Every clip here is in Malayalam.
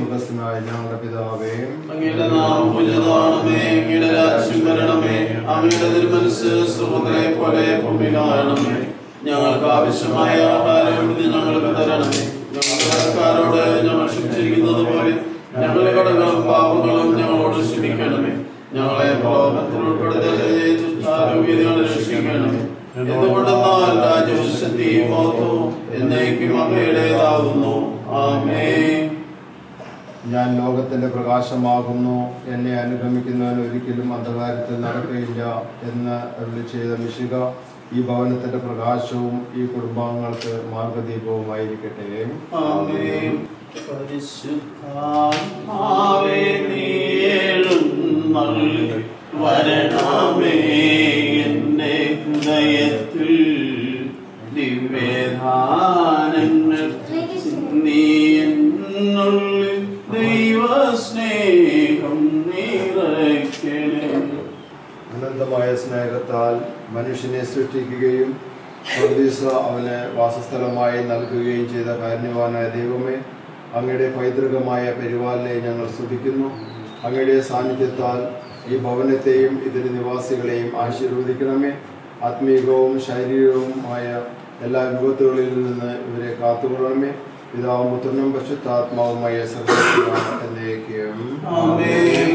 സ്വർഗ്ഗസ്ഥനായ ഞങ്ങളുടെ പിതാവേ, അങ്ങയുടെ നാമം പൂജിതമാകണമേ. അങ്ങയുടെ രാജ്യം വരണമേ. അങ്ങയുടെ തിരുമനസ്സ് സ്വർഗ്ഗത്തിലെ പോലെ ഭൂമിയിലാകണമേ. ഞങ്ങൾക്ക് ആവശ്യമായ ആഹാരം ഇന്ന് ഞങ്ങൾക്ക് തരണമേ. ഞങ്ങളുടെ കടക്കാരോട് ഞങ്ങൾ ക്ഷമിച്ചിരിക്കുന്നത് പോലെ ഞങ്ങളുടെ കടങ്ങളും പാപങ്ങളും ഞങ്ങളോട് ക്ഷമിക്കണമേ. ഞങ്ങളെ പാപത്തിൽ ഉൾപ്പെടുത്തരുതേ, ദുഷ്ടാരൂപികളെ രക്ഷിക്കണമേ. എന്തുകൊണ്ടെന്നാൽ രാജ്യവും ശക്തിയും മഹത്വവും എന്നേക്കും അങ്ങയുടേതാകുന്നു. ആമേൻ. ഞാൻ ലോകത്തിന്റെ പ്രകാശമാകുന്നു, എന്നെ അനുഗമിക്കുന്നവൻ ഒരിക്കലും അന്ധകാരത്തിൽ നടക്കുകയില്ല എന്ന് അരുളി ചെയ്ത മിശിഹ ഈ ഭവനത്തിന്റെ പ്രകാശവും ഈ കുടുംബാംഗങ്ങൾക്ക് മാർഗദീപവുമായിരിക്കട്ടെ. ആമേൻ. പരിശുദ്ധാത്മാവേ നീ എഴുന്നള്ളി വരണമേ. എന്റെ ഹൃദയത്തിൽ ദിവ്യദാനങ്ങൾ നീ എന്നുള്ളിൽ ദൈവസ്നേഹം നിറയ്ക്കണേ. അനന്തമായ സ്നേഹത്താൽ മനുഷ്യനെ സൃഷ്ടിക്കുകയും പറുദീസ അവന് വാസസ്ഥലമായി നൽകുകയും ചെയ്ത കാരുണ്യവാനായ ദൈവമേ, അങ്ങയുടെ പൈതൃകമായ പരിപാലനയെ ഞങ്ങൾ സ്തുതിക്കുന്നു. അങ്ങയുടെ സാന്നിധ്യത്താൽ ഈ ഭവനത്തെയും ഇതിന്റെ നിവാസികളെയും ആശീർവദിക്കണമേ. ആത്മീയവും ശാരീരികവുമായ എല്ലാ വിപത്തുകളിൽ നിന്ന് ഇവരെ കാത്തുകൊള്ളണമേ. പിതാവും പുത്രനും പരിശുദ്ധാത്മാവുമായ എന്നേക്കും ആമേൻ.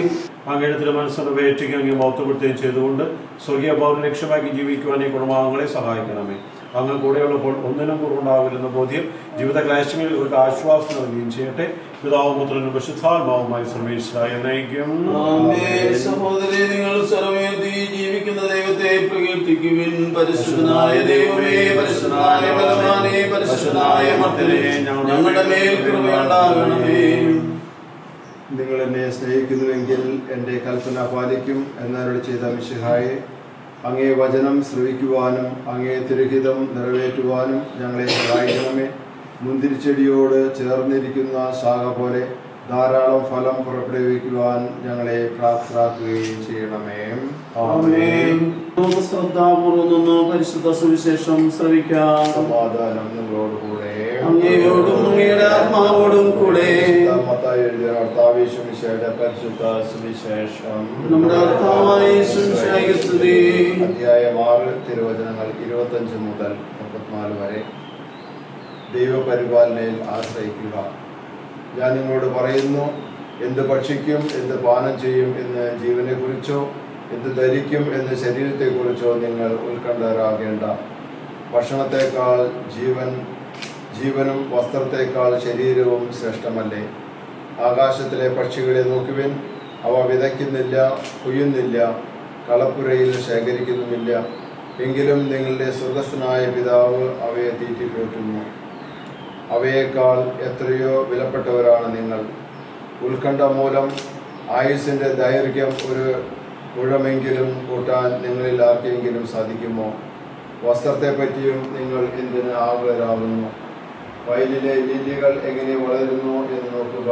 അങ്ങയുടെ തിരുമനസ്സ് നിറവേറ്റുകയും അങ്ങ് മഹത്വപ്പെടുത്തുകയും ചെയ്തുകൊണ്ട് സ്വർഗീയ ഭവനം ലക്ഷ്യമാക്കി ജീവിക്കുവാൻ ഈ കുടുംബാംഗങ്ങളെ സഹായിക്കണമേ. അങ്ങ് കൂടെയുള്ളപ്പോൾ ഒന്നിനും കുറവുണ്ടാവില്ലെന്ന ബോധ്യം ജീവിത ക്ലേശങ്ങളിൽ ഇവർക്ക് ആശ്വാസം നൽകുകയും ചെയ്യട്ടെ. പിതാവും പുത്രനും പരിശുദ്ധാത്മാവുമായി സർവേശ്വരായ എന്നേക്കും ആമേൻ. സഹോദരേ, നിങ്ങൾ സർവ്വവേദി ജീവിക്കുന്ന ദൈവത്തെ പ്രകീർത്തിക്കുവിൻ. പരിശുദ്ധനായ ദൈവമേ, പരിശുദ്ധനായ ബലവാനേ, പരിശുദ്ധനായ മർത്യനേ, ഞങ്ങളുടെ മേൽ കൃപയുണ്ടാകണമേ. നിങ്ങൾ എന്നെ സ്നേഹിക്കുന്നുവെങ്കിൽ എൻ്റെ കൽപ്പന പാലിക്കും എന്നരുളി ചെയ്ത മിശിഹായെ, അങ്ങേ വചനം ശ്രവിക്കുവാനും അങ്ങേ തിരുഹിതം നിറവേറ്റുവാനും ഞങ്ങളെ സഹായിക്കണമേ. മുന്തിരിച്ചെടിയോട് ചേർന്നിരിക്കുന്ന ശാഖ പോലെ ധാരാളം ഫലം പുറപ്പെടുവിക്കുവാൻ ഞങ്ങളെ പ്രാപ്തരാക്കുകയും ചെയ്യണമേ. ആമേൻ. ശ്രദ്ധാപൂർവ്വം നിന്ന് പരിശുദ്ധ സുവിശേഷം ശ്രവിക്കാം. സമാധാനം നിങ്ങളോടുകൂടെ. അങ്ങയോടും അങ്ങയുടെ ആത്മാവോടും കൂടെ. മത്തായി എഴുതിയ കർത്താവേശുമിശിഹായുടെ പരിശുദ്ധ സുവിശേഷം. നമ്മുടെ കർത്താവായ യേശുമിശിഹായ്ക്ക് സ്തുതി. അധ്യായം 6 തിരുവചനങ്ങൾ 25 മുതൽ 34 വരെ. ദൈവപരിപാലനയിൽ ആശ്രയിക്കുക. ഞാൻ നിങ്ങളോട് പറയുന്നു, എന്ത് ഭക്ഷിക്കും, എന്ത് പാനം ചെയ്യും എന്ന് ജീവനെക്കുറിച്ചോ എന്ത് ധരിക്കും എന്ന് ശരീരത്തെക്കുറിച്ചോ നിങ്ങൾ ഉത്കണ്ഠരാകേണ്ട. ഭക്ഷണത്തേക്കാൾ ജീവനും വസ്ത്രത്തേക്കാൾ ശരീരവും ശ്രേഷ്ഠമല്ലേ? ആകാശത്തിലെ പക്ഷികളെ നോക്കുവിൻ. അവ വിതയ്ക്കുന്നില്ല, കൊയ്യുന്നില്ല, കളപ്പുരയിൽ ശേഖരിക്കുന്നുമില്ല. എങ്കിലും നിങ്ങളുടെ സ്വർഗ്ഗസ്ഥനായ പിതാവ് അവയെ തീറ്റിപ്പോറ്റുന്നു. അവയേക്കാൾ എത്രയോ വിലപ്പെട്ടവരാണ് നിങ്ങൾ. ഉത്കണ്ഠ മൂലം ആയുസ്സിൻ്റെ ദൈർഘ്യം ഒരു മുഴമെങ്കിലും കൂട്ടാൻ നിങ്ങളിൽ ആർക്കെങ്കിലും സാധിക്കുമോ? വസ്ത്രത്തെപ്പറ്റിയും നിങ്ങൾ എന്തിന് ആകുലരാകുന്നു? വയലിലെ ലില്ലികൾ എങ്ങനെ വളരുന്നു എന്ന് നോക്കുക.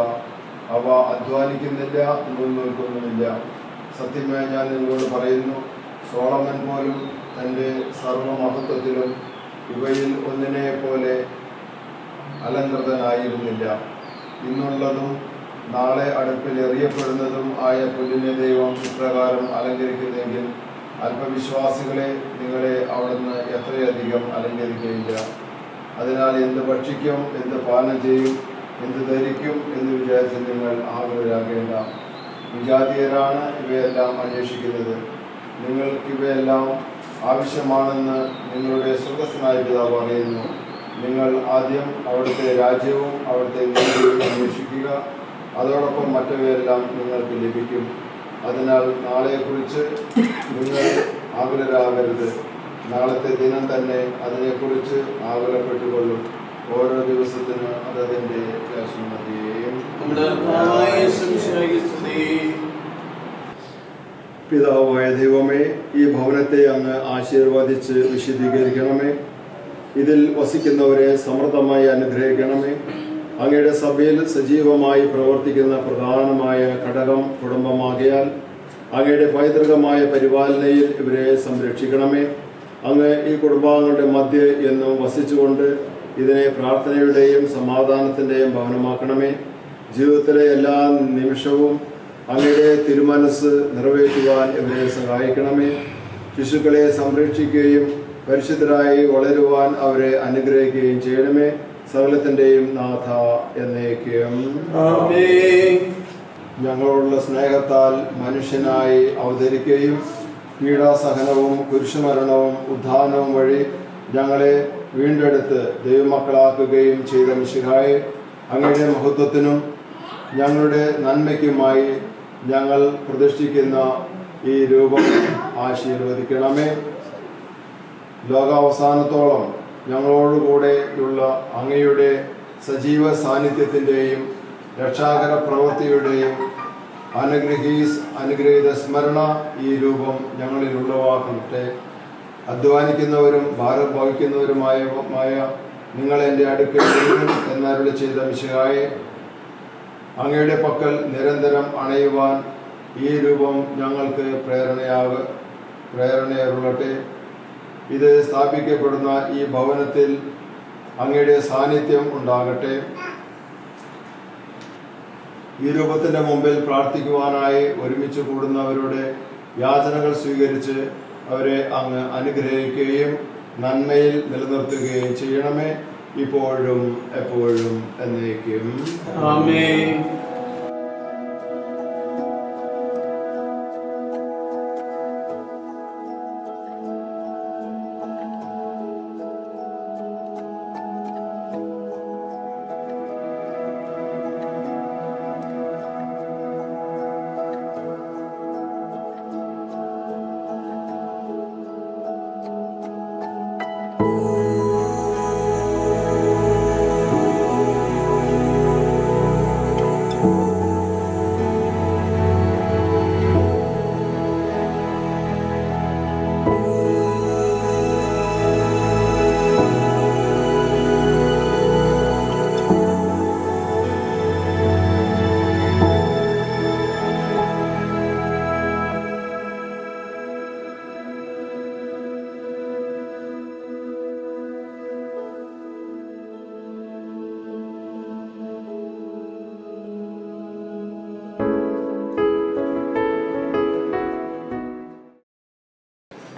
അവ അധ്വാനിക്കുന്നില്ല, നൂൽക്കുന്നുമില്ല. സത്യമായി ഞാൻ നിങ്ങളോട് പറയുന്നു, സോളമൻ പോലും തൻ്റെ സർവമഹത്വത്തിലും ഇവയിൽ ഒന്നിനെ പോലെ അലങ്കൃതനായിരുന്നില്ല. ഇന്നുള്ളതും നാളെ അടുപ്പിൽ എറിയപ്പെടുന്നതും ആയ പുല്ലിനെ ദൈവം ഇപ്രകാരം അലങ്കരിക്കുന്നെങ്കിൽ അല്പവിശ്വാസികളെ, നിങ്ങളെ അവിടുന്ന് എത്രയധികം അലങ്കരിക്കുകയില്ല. അതിനാൽ എന്ത് ഭക്ഷിക്കും, എന്ത് പാനം ചെയ്യും, എന്ത് ധരിക്കും എന്ന് വിചാരിച്ച് നിങ്ങൾ ആകുലരാകേണ്ട. വിജാതീയരാണ് ഇവയെല്ലാം അന്വേഷിക്കുന്നത്. നിങ്ങൾക്കിവയെല്ലാം ആവശ്യമാണെന്ന് നിങ്ങളുടെ സ്വർഗ്ഗസ്ഥനായ പിതാവ് അറിയുന്നു. നിങ്ങൾ ആദ്യം അവിടുത്തെ രാജ്യവും അവിടുത്തെ നീതിയും അന്വേഷിക്കുക, അതോടൊപ്പം മറ്റവയെല്ലാം നിങ്ങൾക്ക് ലഭിക്കും. അതിനാൽ നാളെക്കുറിച്ച് നിങ്ങൾ ആകുലരാകരുത്. നാളത്തെ ദിനം തന്നെ അതിനെക്കുറിച്ച് ആകുലപ്പെട്ടുകൊള്ളും. ഓരോ ദിവസത്തിനും അതതിൻ്റെ ക്ലേശം മതിയേയും. പിതാവായ ദൈവമേ, ഈ ഭവനത്തെ അങ്ങ് ആശീർവദിച്ച് വിശദീകരിക്കണമേ. ഇതിൽ വസിക്കുന്നവരെ സമൃദ്ധമായി അനുഗ്രഹിക്കണമേ. അങ്ങയുടെ സഭയിൽ സജീവമായി പ്രവർത്തിക്കുന്ന പ്രധാനമായ ഘടകം കുടുംബമാകിയാൽ അങ്ങയുടെ പൈതൃകമായ പരിപാലനയിൽ ഇവരെ സംരക്ഷിക്കണമേ. അങ്ങ് ഈ കുടുംബാംഗങ്ങളുടെ മധ്യ എന്നും വസിച്ചുകൊണ്ട് ഇതിനെ പ്രാർത്ഥനയുടെയും സമാധാനത്തിൻ്റെയും ഭവനമാക്കണമേ. ജീവിതത്തിലെ എല്ലാ നിമിഷവും അങ്ങയുടെ തിരുമനസ് നിറവേറ്റുവാൻ ഇവരെ സഹായിക്കണമേ. ശിശുക്കളെ സംരക്ഷിക്കുകയും പരിശുദ്ധരായി വളരുവാൻ അവരെ അനുഗ്രഹിക്കുകയും ചെയ്യണമേ. സകലത്തിൻ്റെയും നാഥ എന്നേക്കും. ഞങ്ങളോടുള്ള സ്നേഹത്താൽ മനുഷ്യനായി അവതരിക്കുകയും പീഡാസഹനവും കുരിശുമരണവും ഉദ്ധാനവും വഴി ഞങ്ങളെ വീണ്ടെടുത്ത് ദൈവമക്കളാക്കുകയും ചെയ്ത മിശിഹായെ, അങ്ങയുടെ മഹത്വത്തിനും ഞങ്ങളുടെ നന്മയ്ക്കുമായി ഞങ്ങൾ പ്രതിഷ്ഠിക്കുന്ന ഈ രൂപം ആശീർവദിക്കണമേ. ലോകാവസാനത്തോളം ഞങ്ങളോടുകൂടെയുള്ള അങ്ങയുടെ സജീവ സാന്നിധ്യത്തിൻ്റെയും രക്ഷാകര പ്രവൃത്തിയുടെയും അനുഗ്രഹീത സ്മരണ ഈ രൂപം ഞങ്ങളിൽ ഉളവാക്കട്ടെ. അധ്വാനിക്കുന്നവരും ഭാരം വഹിക്കുന്നവരുമായ നിങ്ങൾ എൻ്റെ അടുക്കൽ എന്നരുളി ചെയ്ത മിശിഹായെ, അങ്ങയുടെ പക്കൽ നിരന്തരം അണയുവാൻ ഈ രൂപം ഞങ്ങൾക്ക് പ്രേരണയരുളട്ടെ. ഇത് സ്ഥാപിക്കപ്പെടുന്ന ഈ ഭവനത്തിൽ അങ്ങയുടെ സാന്നിധ്യം ഉണ്ടാകട്ടെ. ഈ രൂപത്തിൻ്റെ മുമ്പിൽ പ്രാർത്ഥിക്കുവാനായി ഒരുമിച്ച് കൂടുന്നവരുടെ യാചനകൾ സ്വീകരിച്ച് അവരെ അങ്ങ് അനുഗ്രഹിക്കുകയും നന്മയിൽ നിലനിർത്തുകയും ചെയ്യണമേ, ഇപ്പോഴും എപ്പോഴും എന്നേക്കും. ആമേൻ.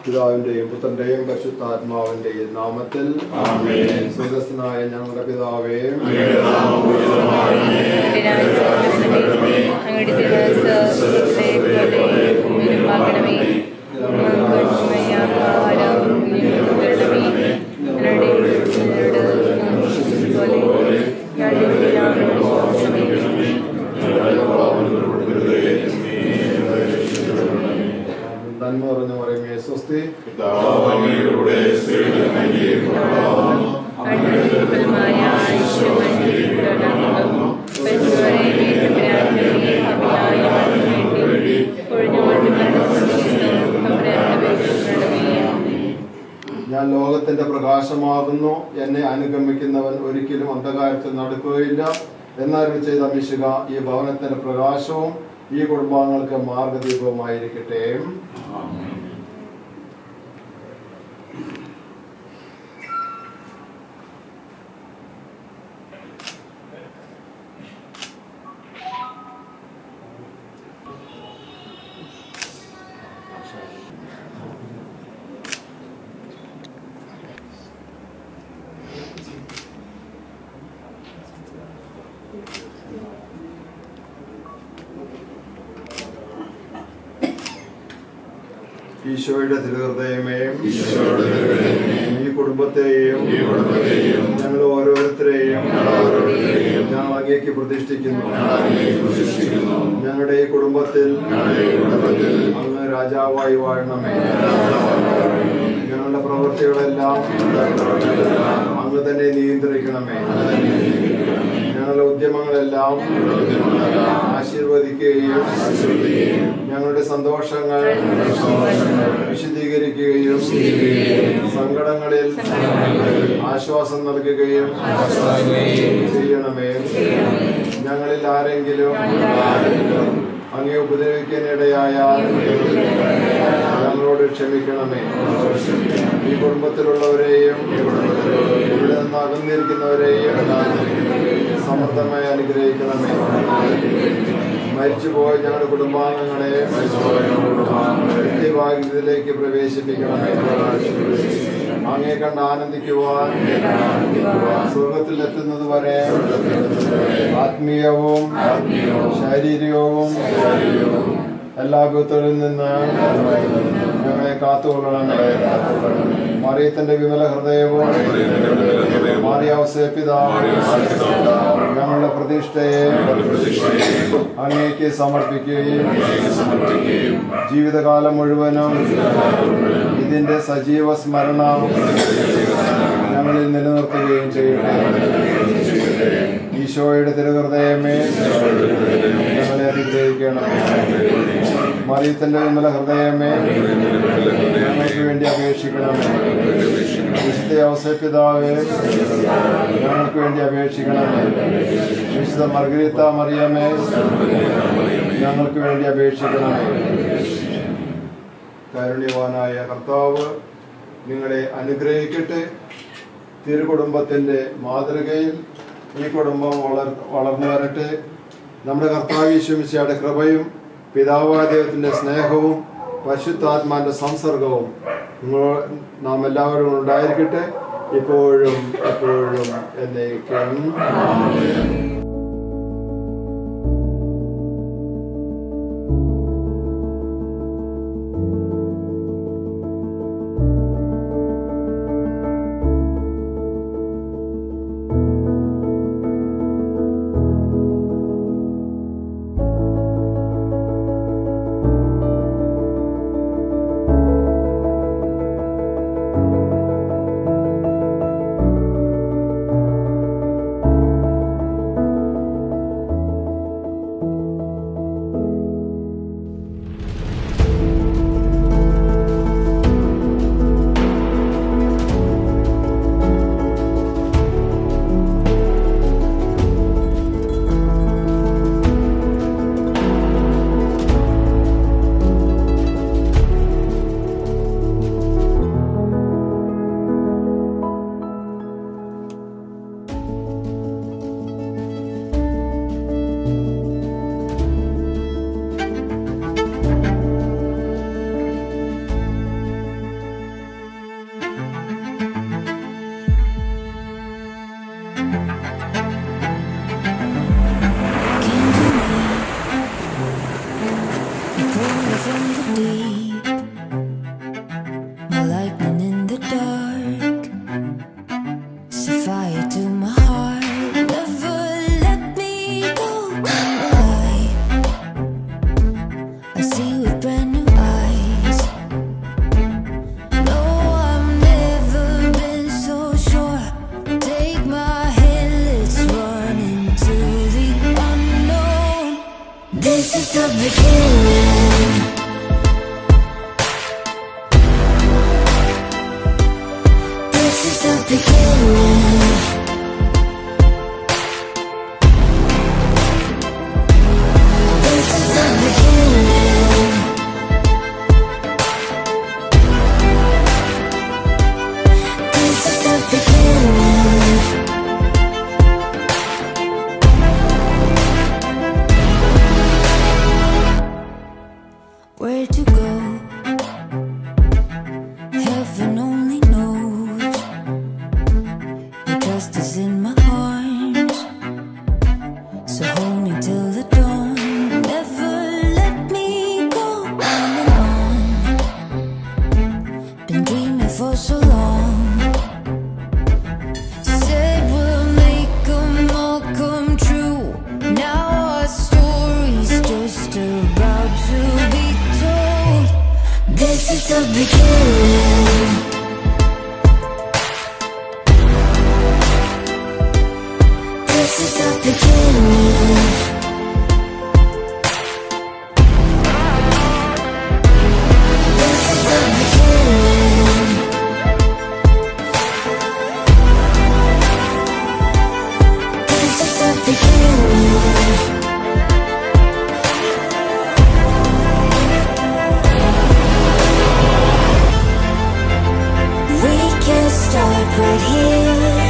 പിതാവിന്റെയും പുത്രന്റെയും പരിശുദ്ധാത്മാവിന്റെയും നാമത്തിൽ സ്വർഗ്ഗസ്ഥനായ ഞങ്ങളുടെ പിതാവേ, നന്മ പറഞ്ഞു പറയുമേ സ്വസ്തി. ഞാൻ ലോകത്തിന്റെ പ്രകാശമാകുന്നു, എന്നെ അനുഗമിക്കുന്നവൻ ഒരിക്കലും അന്ധകാരത്തിൽ നടക്കുകയില്ല എന്നറിവ് ചെയ്ത മിശിഹ ഈ ഭവനത്തിന്റെ പ്രകാശവും ഈ കുടുംബാംഗങ്ങൾക്ക് മാർഗദീപവുമായിരിക്കട്ടെ. ഈശോയുടെ തിരുഹൃദയമേ, ഈ കുടുംബത്തെയും ഞങ്ങൾ ഓരോരുത്തരെയും ഞാൻ അങ്ങേക്ക് പ്രതിഷ്ഠിക്കുന്നു. ഞങ്ങളുടെ ഈ കുടുംബത്തിൽ അങ്ങ് രാജാവായി വാഴണമേ. ഞങ്ങളുടെ പ്രവൃത്തികളെല്ലാം അങ്ങ് തന്നെ നിയന്ത്രിക്കണമേ. ഞങ്ങളുടെ ഉദ്യമങ്ങളെല്ലാം ആശീർവദിക്കുകയും ഞങ്ങളുടെ സന്തോഷങ്ങൾ വിശദീകരിക്കുകയും സങ്കടങ്ങളിൽ ആശ്വാസം നൽകുകയും ചെയ്യണമേ. ഞങ്ങളിൽ ആരെങ്കിലും അങ്ങേ ഉപദ്രവിക്കാനിടയായാൽ ഞങ്ങളോട് ക്ഷമിക്കണമേ. ഈ കുടുംബത്തിലുള്ളവരെയും ഇവിടെ നിന്ന് അകന്നിരിക്കുന്നവരെയും സമൃദ്ധമായി അനുഗ്രഹിക്കണമേ. മരിച്ചുപോയ ഞങ്ങളുടെ കുടുംബാംഗങ്ങളെ നിത്യഭാഗ്യത്തിലേക്ക് പ്രവേശിപ്പിക്കണമേ. അങ്ങേ കണ്ട് ആനന്ദിക്കുവാൻ സ്വർഗത്തിൽ എത്തുന്നത് വരെ ആത്മീയവും ശാരീരികവും എല്ലാ വിപത്തുകളിൽ നിന്ന് ഞങ്ങളെ കാത്തുകൊള്ളണമേ. മറിയത്തിന്റെ വിമല ഹൃദയവും മാറിയാവസേ പിതാവ് ഞങ്ങളുടെ പ്രതിഷ്ഠയെ അങ്ങേക്ക് സമർപ്പിക്കുകയും ജീവിതകാലം മുഴുവനും ഇതിന്റെ സജീവ സ്മരണം ഞങ്ങളിൽ നിലനിർത്തുകയും ചെയ്യട്ടെ. ഈശോയുടെ തിരുഹൃദയമേ ഞങ്ങളെ അനുഗ്രഹിക്കണം. മറിയത്തിന്റെ വിമല ഹൃദയമേ ഞങ്ങൾക്ക് വേണ്ടി അപേക്ഷിക്കണമേ. വിശുദ്ധ ഔസേ പിതാവേ ഞങ്ങൾക്ക് വേണ്ടി അപേക്ഷിക്കണമേ. വിശുദ്ധ മർഗരീത്ത മറിയമേ ഞങ്ങൾക്ക് വേണ്ടി അപേക്ഷിക്കണമേ. കാരുണ്യവാനായ കർത്താവ് നിങ്ങളെ അനുഗ്രഹിക്കട്ടെ. തിരുകുടുംബത്തിൻ്റെ മാതൃകയിൽ ഈ കുടുംബം വളർന്നു വരട്ടെ. നമ്മുടെ കർത്താവ് യേശു മിശിഹായുടെ കൃപയും പിതാവായ ദൈവത്തിൻ്റെ സ്നേഹവും പരിശുദ്ധാത്മാവിൻ്റെ സംസർഗവും നാം എല്ലാവരും ഉണ്ടായിരിക്കട്ടെ, ഇപ്പോഴും എപ്പോഴും എന്നേക്കും. Where to go? Heaven only knows. Your trust is in my arms, so hold me till the dawn. Never let me go. On and on, been dreaming for so long. Said we'll make them all come true. Now our story's just about to be told. This is the beginning. This is the beginning. This is the beginning. This is the beginning. We can start right here.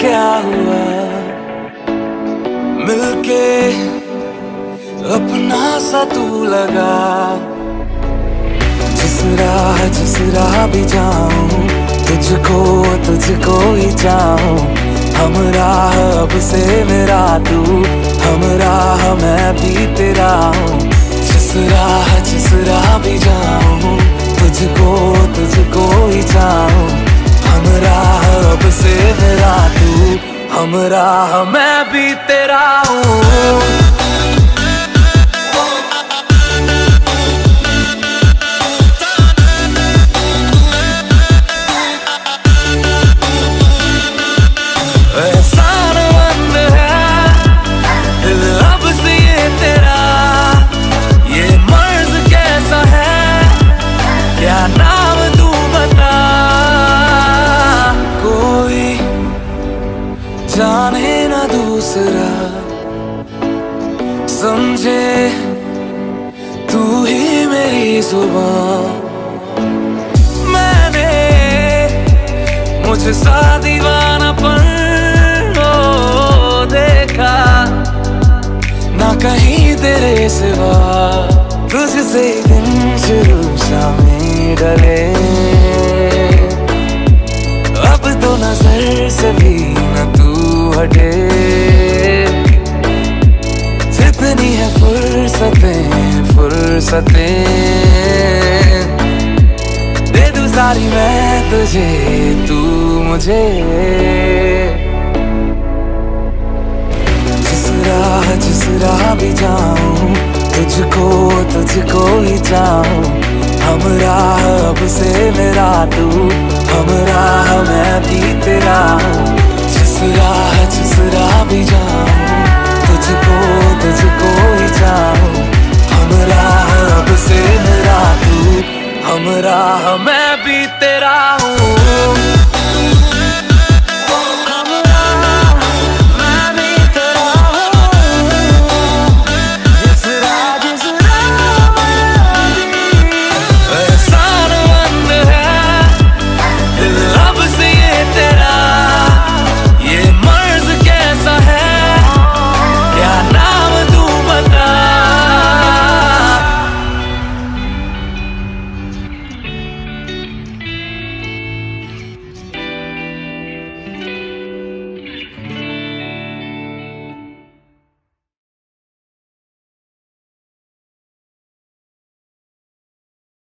क्या हुआ मिलके अपना सा तू लगा। जिस राह भी जाऊं तुझको ही चाहूं। हम राह अब से मेरा तू, हम राह मैं भी तेरा हूँ। जिस राह भी जाऊं तुझको ही चाहूं। हम राह अब से मेरा तू, हम राह मैं भी तेरा हूँ। जाने न दूसरा समझे तू ही मेरी जुबान। मैंने मुझे सा दीवानापन देखा ना कहीं तेरे सिवा। तुझसे दिन शुरू शामें डले अब तो नजर से भी न तू हटे। जितनी है फुर्सतें दे दूं सारी मैं तुझे तू मुझे। जिस राह भी जाऊं तुझको ही चाहूं। हम राह अब से मेरा तू, हम राह मैं भी तेरा हूँ। जिस राह भी जाऊं तुझको ही चाहूं। हम राह अब से मेरा तू, हम राह मैं